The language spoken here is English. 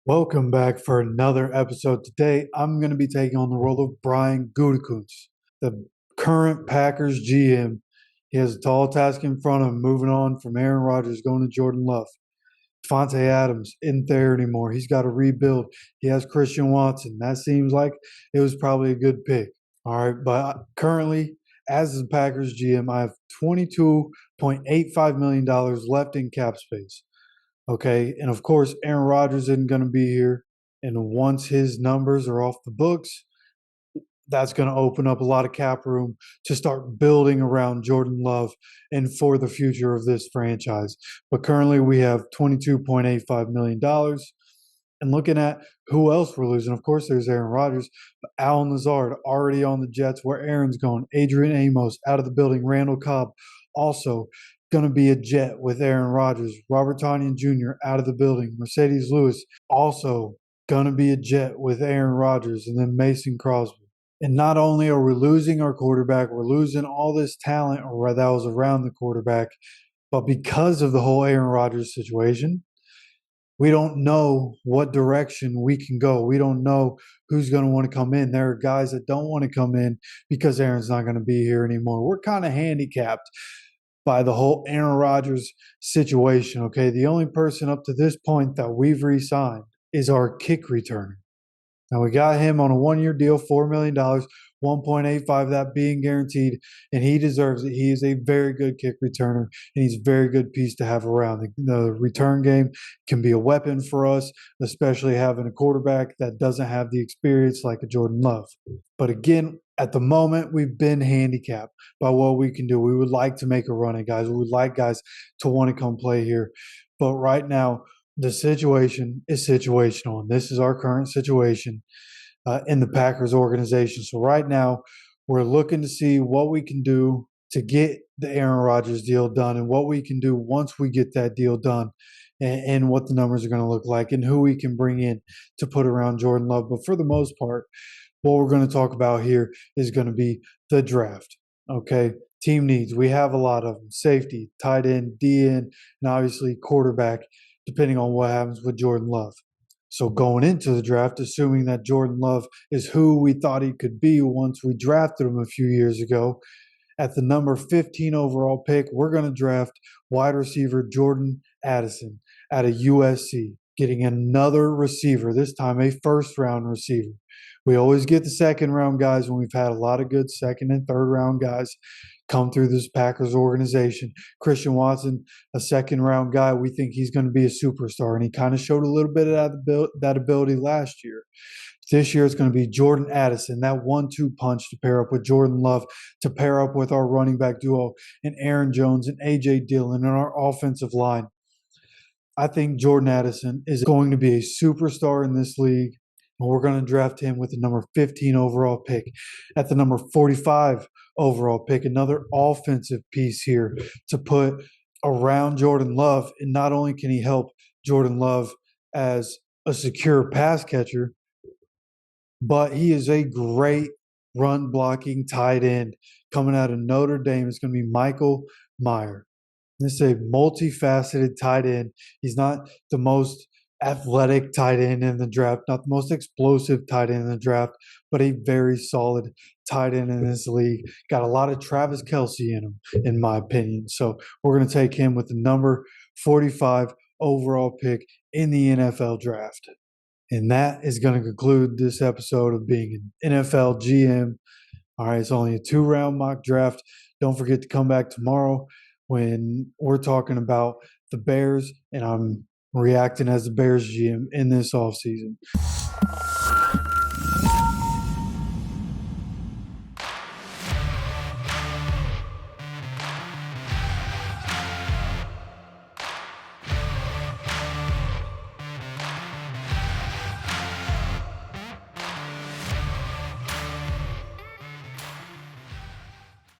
Welcome back for another episode. Today, I'm going to be taking on the role of Brian Gutekunst, the current Packers GM. He has a tall task in front of him, moving on from Aaron Rodgers, going to Jordan Love. Devontae Adams isn't there anymore. He's got to rebuild. He has Christian Watson. That seems like it was probably a good pick. All right, but currently, as the Packers GM, I have $22.85 million left in cap space. Okay. And of course, Aaron Rodgers isn't going to be here. And once his numbers are off the books, that's going to open up a lot of cap room to start building around Jordan Love and for the future of this franchise. But currently, we have $22.85 million. And looking at who else we're losing, of course, there's Aaron Rodgers, but Alan Lazard already on the Jets where Aaron's going, Adrian Amos out of the building, Randall Cobb also going to be a Jet with Aaron Rodgers, Robert Tonyan Jr. out of the building, Mercedes Lewis also going to be a Jet with Aaron Rodgers, and then Mason Crosby. And not only are we losing our quarterback, we're losing all this talent or that was around the quarterback, but because of the whole Aaron Rodgers situation, we don't know what direction we can go. We don't know who's going to want to come in. There are guys that don't want to come in because Aaron's not going to be here anymore. We're kind of handicapped by the whole Aaron Rodgers situation, okay? The only person up to this point that we've re-signed is our kick returner. Now, we got him on a one-year deal, $4 million, 1.85 that being guaranteed, and he deserves it. He is a very good kick returner, and he's a very good piece to have around. The return game can be a weapon for us, especially having a quarterback that doesn't have the experience like a Jordan Love. But again, at the moment, we've been handicapped by what we can do. We would like to make a run at guys. We would like guys to want to come play here. But right now, the situation is situational, and this is our current situation in the Packers organization. So right now, we're looking to see what we can do to get the Aaron Rodgers deal done and what we can do once we get that deal done and what the numbers are going to look like and who we can bring in to put around Jordan Love. But for the most part, what we're going to talk about here is going to be the draft. Okay. Team needs. We have a lot of them. Safety, tight end, DN, and obviously quarterback, depending on what happens with Jordan Love. So going into the draft, assuming that Jordan Love is who we thought he could be once we drafted him a few years ago, at the number 15 overall pick, we're going to draft wide receiver Jordan Addison out of USC, getting another receiver, this time a first-round receiver. We always get the second-round guys when we've had a lot of good second and third-round guys come through this Packers organization. Christian Watson, a second-round guy, we think he's going to be a superstar, and he kind of showed a little bit of that ability last year. This year it's going to be Jordan Addison, that 1-2 punch to pair up with Jordan Love, to pair up with our running back duo and Aaron Jones and A.J. Dillon and our offensive line. I think Jordan Addison is going to be a superstar in this league, and we're going to draft him with the number 15 overall pick. At the number 45 overall pick, another offensive piece here to put around Jordan Love, and not only can he help Jordan Love as a secure pass catcher, but he is a great run blocking tight end coming out of Notre Dame. It's going to be Michael Mayer. This is a multifaceted tight end. He's not the most athletic tight end in the draft, not the most explosive tight end in the draft, but a very solid tight end in this league. Got a lot of Travis Kelce in him, in my opinion. So we're going to take him with the number 45 overall pick in the NFL draft. And that is going to conclude this episode of being an NFL GM. All right, it's only a 2-round mock draft. Don't forget to come back tomorrow when we're talking about the Bears, and I'm reacting as the Bears GM in this offseason.